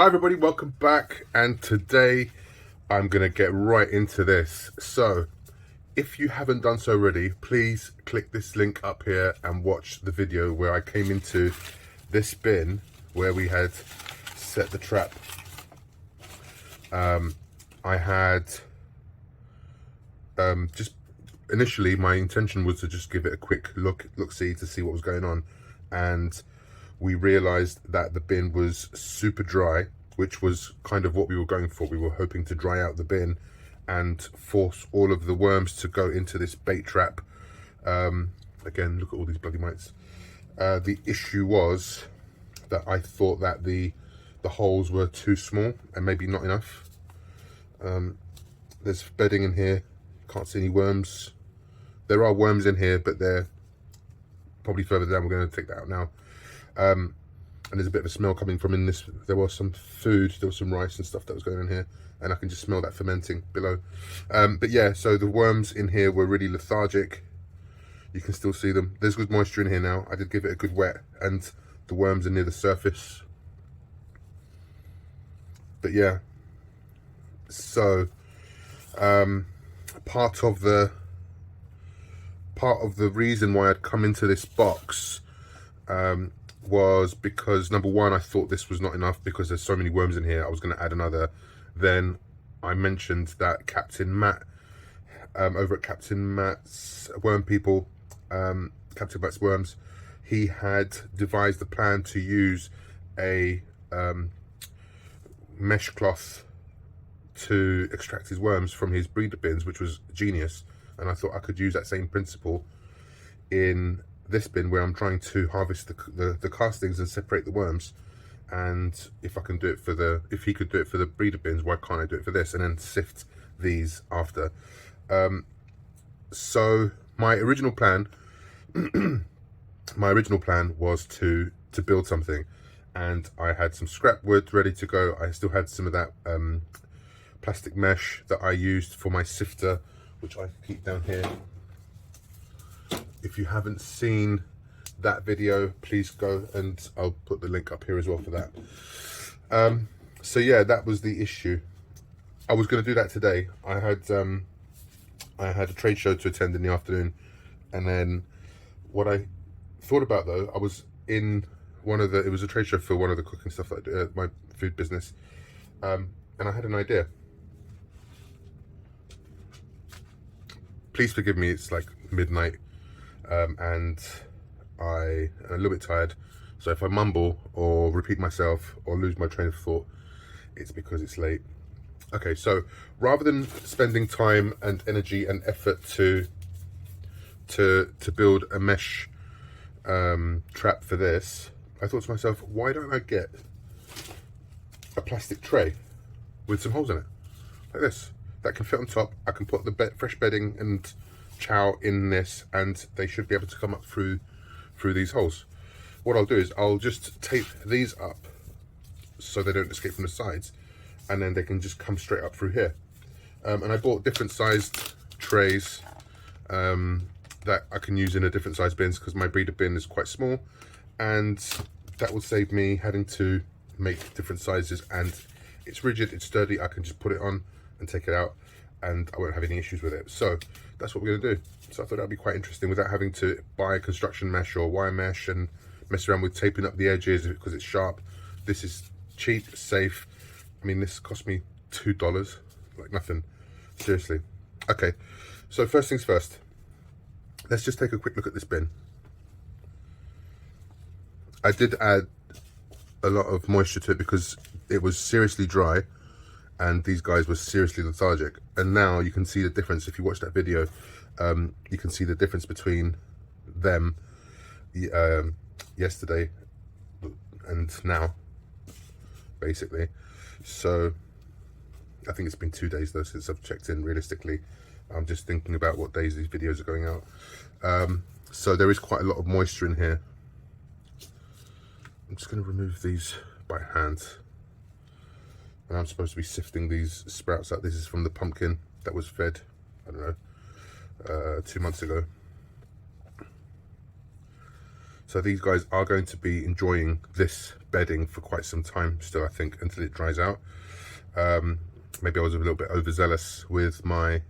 Hi everybody, welcome back, and today I'm going to get right into this. So if you haven't done so already, please click this link up here and watch the video where I came into this bin where we had set the trap. I had just initially my intention was to just give it a quick look-see to see what was going on, and we realized that the bin was super dry, which was kind of what we were going for. We were hoping to dry out the bin and force all of the worms to go into this bait trap. Again, look at all these bloody mites. The issue was that I thought that the holes were too small and maybe not enough. There's bedding in here, can't see any worms. There are worms in here, but they're probably further down. We're going to take that out now. And there's a bit of a smell coming from in this. There was some food, there was some rice and stuff that was going in here, and I can just smell that fermenting below. But yeah, so the worms in here were really lethargic. You can still see them. There's good moisture in here now. I did give it a good wet, and the worms are near the surface. But yeah, so part of the reason why I'd come into this box was because, number one, I thought this was not enough because there's so many worms in here. I was going to add another. Then I mentioned that Captain Matt over at Captain Matt's Worm People, Captain Matt's Worms, he had devised a plan to use a mesh cloth to extract his worms from his breeder bins, which was genius. And I thought I could use that same principle in this bin where I'm trying to harvest the castings and separate the worms. And if I can do it for if he could do it for the breeder bins, why can't I do it for this, and then sift these after? So my original plan was to build something, and I had some scrap wood ready to go. I still had some of that plastic mesh that I used for my sifter, which I keep down here. If you haven't seen that video, please go, and I'll put the link up here as well for that. So yeah, that was the issue. I was going to do that today. I had a trade show to attend in the afternoon, and then what I thought about, though, I was in it was a trade show for one of the cooking stuff that I do, my food business, and I had an idea. Please forgive me, it's like midnight, and I'm a little bit tired, so if I mumble or repeat myself or lose my train of thought, it's because it's late. Okay, so rather than spending time and energy and effort to build a mesh trap for this, I thought to myself, why don't I get a plastic tray with some holes in it, like this, that can fit on top. I can put the fresh bedding and chow in this, and they should be able to come up through these holes. What I'll do is I'll just tape these up so they don't escape from the sides, and then they can just come straight up through here. And I bought different sized trays that I can use in a different size bins, because my breeder bin is quite small, and that will save me having to make different sizes. And it's rigid, it's sturdy, I can just put it on and take it out, and I won't have any issues with it. So that's what we're going to do. So I thought that'd be quite interesting without having to buy construction mesh or wire mesh and mess around with taping up the edges because it's sharp. This is cheap, safe. I mean, this cost me $2, like nothing, seriously. Okay, so first things first, let's just take a quick look at this bin. I did add a lot of moisture to it because it was seriously dry, and these guys were seriously lethargic. And now you can see the difference. If you watch that video, you can see the difference between them yesterday and now, basically. So I think it's been 2 days though since I've checked in. Realistically, I'm just thinking about what days these videos are going out. So there is quite a lot of moisture in here. I'm just going to remove these by hand. And I'm supposed to be sifting these sprouts out. This is from the pumpkin that was fed, I don't know, 2 months ago. So these guys are going to be enjoying this bedding for quite some time still, I think, until it dries out. Maybe I was a little bit overzealous with my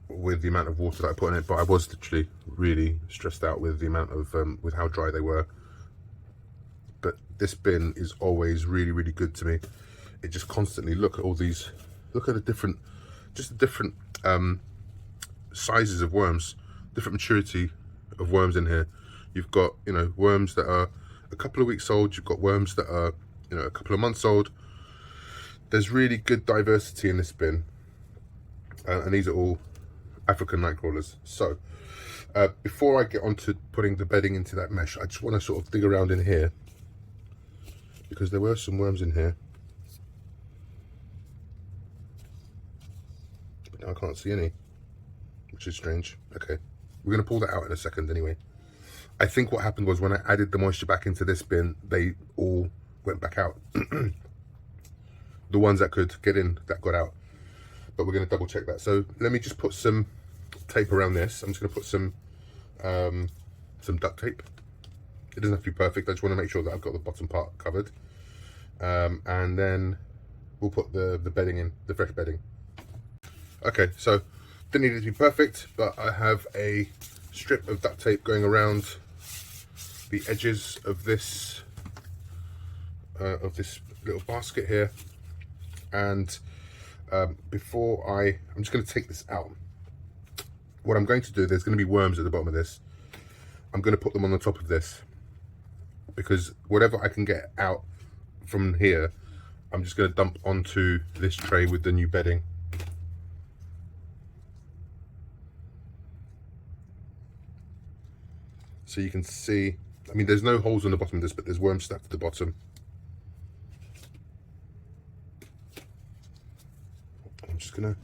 with the amount of water that I put in it, but I was literally really stressed out with the amount of with how dry they were. But this bin is always really, really good to me. It just constantly, look at all these, look at the different, just the different sizes of worms, different maturity of worms in here. You've got, you know, worms that are a couple of weeks old. You've got worms that are, you know, a couple of months old. There's really good diversity in this bin, and these are all African night crawlers. So before I get on to putting the bedding into that mesh, I just want to sort of dig around in here, because there were some worms in here, but now I can't see any, which is strange. Okay, we're going to pull that out in a second anyway. I think what happened was when I added the moisture back into this bin, they all went back out. The ones that could get in, that got out. But we're going to double check that. So let me just put some tape around this. I'm just going to put some duct tape. It doesn't have to be perfect. I just want to make sure that I've got the bottom part covered. And then we'll put the bedding in, the fresh bedding. Okay, so didn't need it to be perfect, but I have a strip of duct tape going around the edges of this little basket here. And before I'm just going to take this out. What I'm going to do, there's going to be worms at the bottom of this. I'm going to put them on the top of this, because whatever I can get out from here, I'm just going to dump onto this tray with the new bedding. So you can see, I mean, there's no holes on the bottom of this, but there's worms stuck to the bottom. I'm just gonna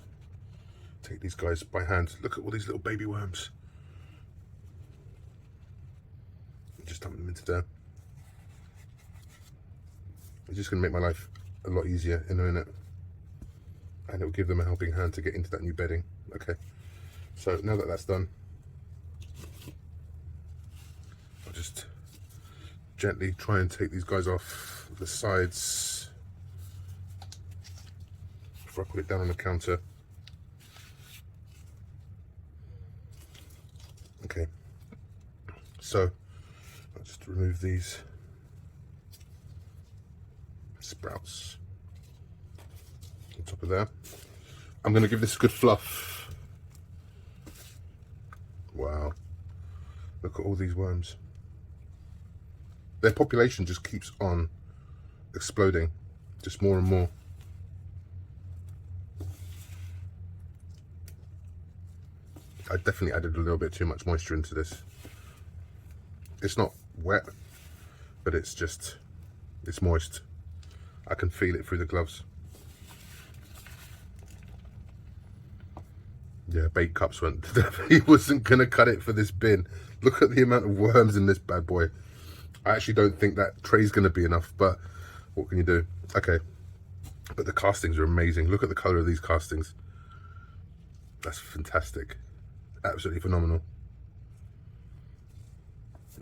take these guys by hand. Look at all these little baby worms. Just dump them into there. It's just gonna make my life a lot easier in a minute, and it'll give them a helping hand to get into that new bedding. Okay, so now that that's done, I'll just gently try and take these guys off the sides before I put it down on the counter. Okay, so I'll just remove these sprouts on top of there. I'm going to give this a good fluff. Wow, look at all these worms. Their population just keeps on exploding, just more and more. I definitely added a little bit too much moisture into this. It's not wet, but it's moist. I can feel it through the gloves. Yeah, bait cups went. He wasn't gonna cut it for this bin. Look at the amount of worms in this bad boy. I actually don't think that tray's gonna be enough, but what can you do? Okay, but the castings are amazing. Look at the color of these castings. That's fantastic. Absolutely phenomenal.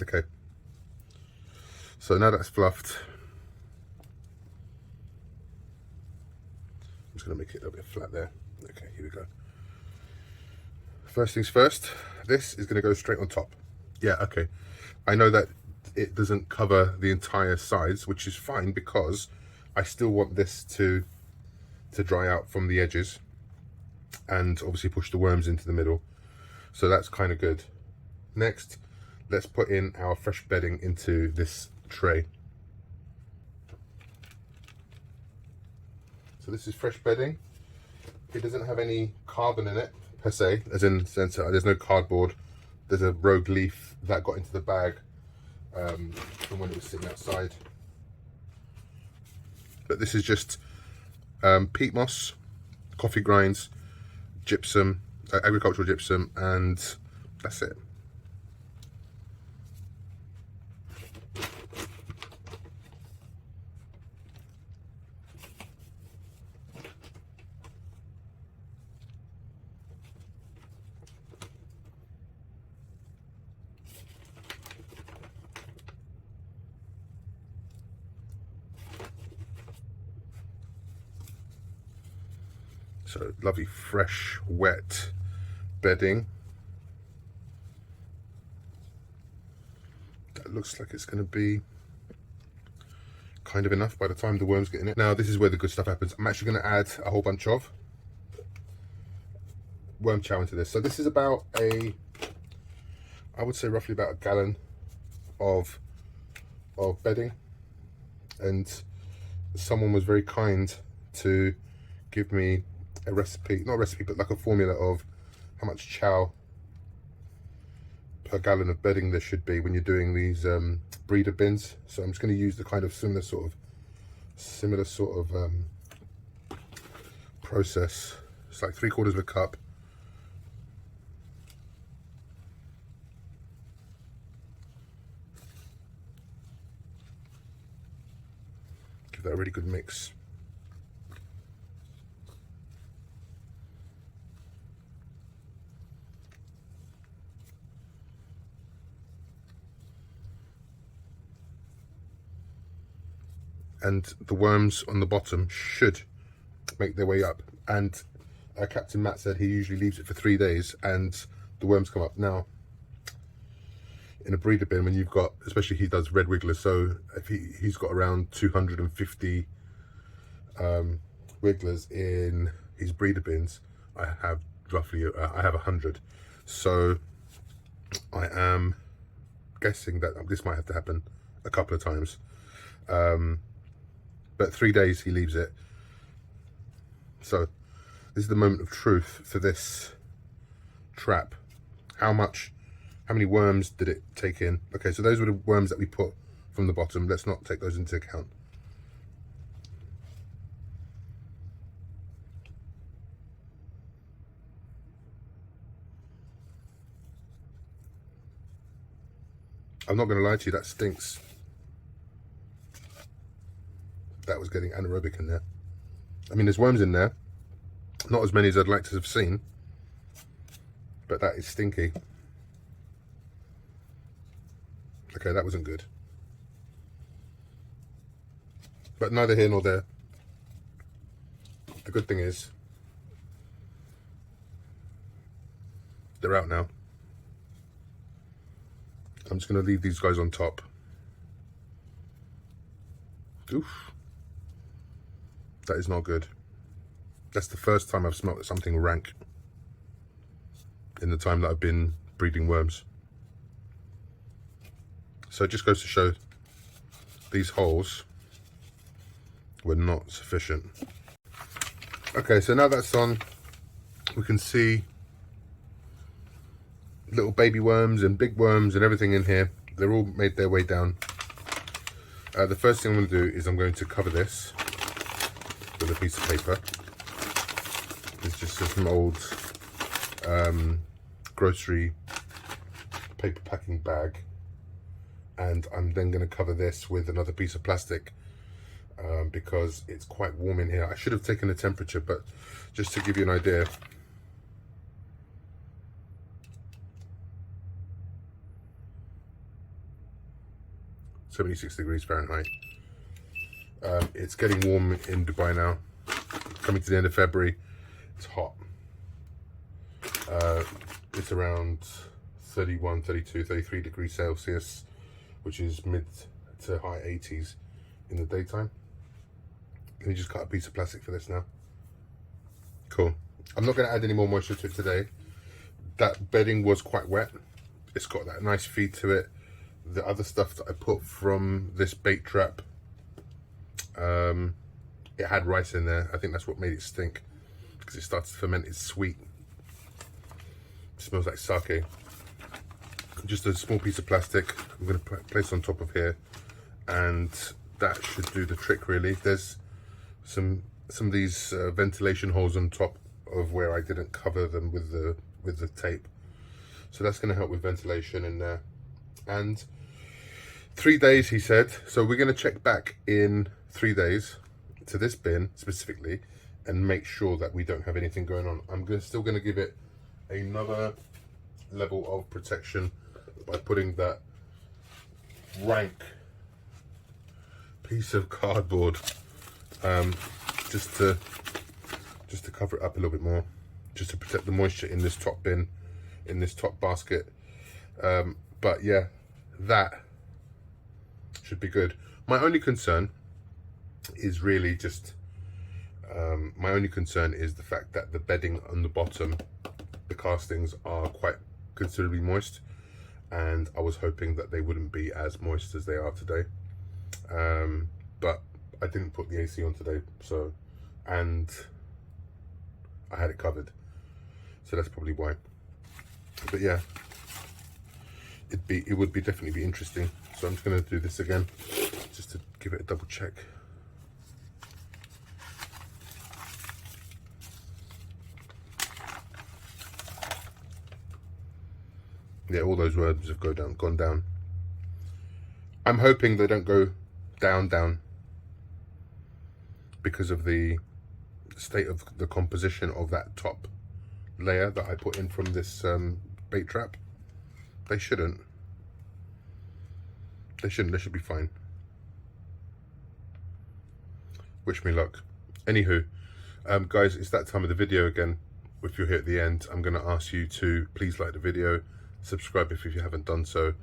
Okay, so now that's fluffed, I'm just going to make it a little bit flat there. Okay, here we go. First things first, this is going to go straight on top. Yeah, okay, I know that it doesn't cover the entire sides, which is fine, because I still want this to dry out from the edges and obviously push the worms into the middle. So that's kind of good. Next, let's put in our fresh bedding into this tray. So this is fresh bedding. It doesn't have any carbon in it per se, as in sense there's no cardboard. There's a rogue leaf that got into the bag from when it was sitting outside. But this is just peat moss, coffee grinds, gypsum, agricultural gypsum, and that's it. So lovely, fresh, wet bedding. That looks like it's going to be kind of enough by the time the worms get in it. Now this is where the good stuff happens. I'm actually going to add a whole bunch of worm chow into this. So this is about I would say roughly about a gallon of bedding, and someone was very kind to give me a recipe, not a recipe, but like a formula of how much chow per gallon of bedding there should be when you're doing these breeder bins. So I'm just going to use the kind of similar sort of process. It's like 3/4 of a cup. Give that a really good mix. And the worms on the bottom should make their way up. And Captain Matt said he usually leaves it for 3 days and the worms come up. Now, in a breeder bin, when you've got, especially he does red wigglers, so if he's got around 250 wigglers in his breeder bins, I have roughly, I have 100. So I am guessing that this might have to happen a couple of times. But 3 days he leaves it. So this is the moment of truth for this trap. How many worms did it take in? Okay, so those were the worms that we put from the bottom. Let's not take those into account. I'm not going to lie to you, that stinks. That was getting anaerobic in there. I mean, there's worms in there. Not as many as I'd like to have seen. But that is stinky. Okay, that wasn't good. But neither here nor there. The good thing is, they're out now. I'm just going to leave these guys on top. Oof. That is not good. That's the first time I've smelt something rank in the time that I've been breeding worms. So it just goes to show these holes were not sufficient. Okay, so now that's on, we can see little baby worms and big worms and everything in here. They're all made their way down. The first thing I'm going to do is I'm going to cover this with a piece of paper. It's just some old grocery paper packing bag, and I'm then going to cover this with another piece of plastic because it's quite warm in here. I should have taken the temperature, but just to give you an idea, (76°F). It's getting warm in Dubai now. Coming to the end of February, it's hot. It's around 31, 32, 33 degrees Celsius, which is mid to high 80s in the daytime. Let me just cut a piece of plastic for this now. Cool. I'm not going to add any more moisture to it today. That bedding was quite wet. It's got that nice feed to it. The other stuff that I put from this bait trap, it had rice in there. I think that's what made it stink, because it starts to ferment. It's sweet. It smells like sake. Just a small piece of plastic I'm going to place on top of here, and that should do the trick really. There's some of these ventilation holes on top of where I didn't cover them with the tape, so that's going to help with ventilation in there. And 3 days, he said, so we're going to check back in 3 days to this bin specifically and make sure that we don't have anything going on. I'm still going to give it another level of protection by putting that rank piece of cardboard just to just to cover it up a little bit more, just to protect the moisture in this top bin, in this top basket. But yeah, that should be good. My only concern is really just the fact that the bedding on the bottom, the castings are quite considerably moist, and I was hoping that they wouldn't be as moist as they are today. But I didn't put the AC on today, so, and I had it covered, so that's probably why. But yeah, it would definitely be interesting. So I'm just going to do this again, just to give it a double check. Yeah, all those words have gone down. I'm hoping they don't go down because of the state of the composition of that top layer that I put in from this bait trap. They shouldn't. They should be fine. Wish me luck. Anywho, guys, it's that time of the video again. If you're here at the end, I'm going to ask you to please like the video, subscribe if you haven't done so,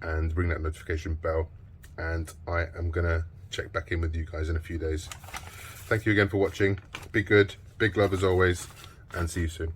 and ring that notification bell. And I am going to check back in with you guys in a few days. Thank you again for watching. Be good, big love as always, and see you soon.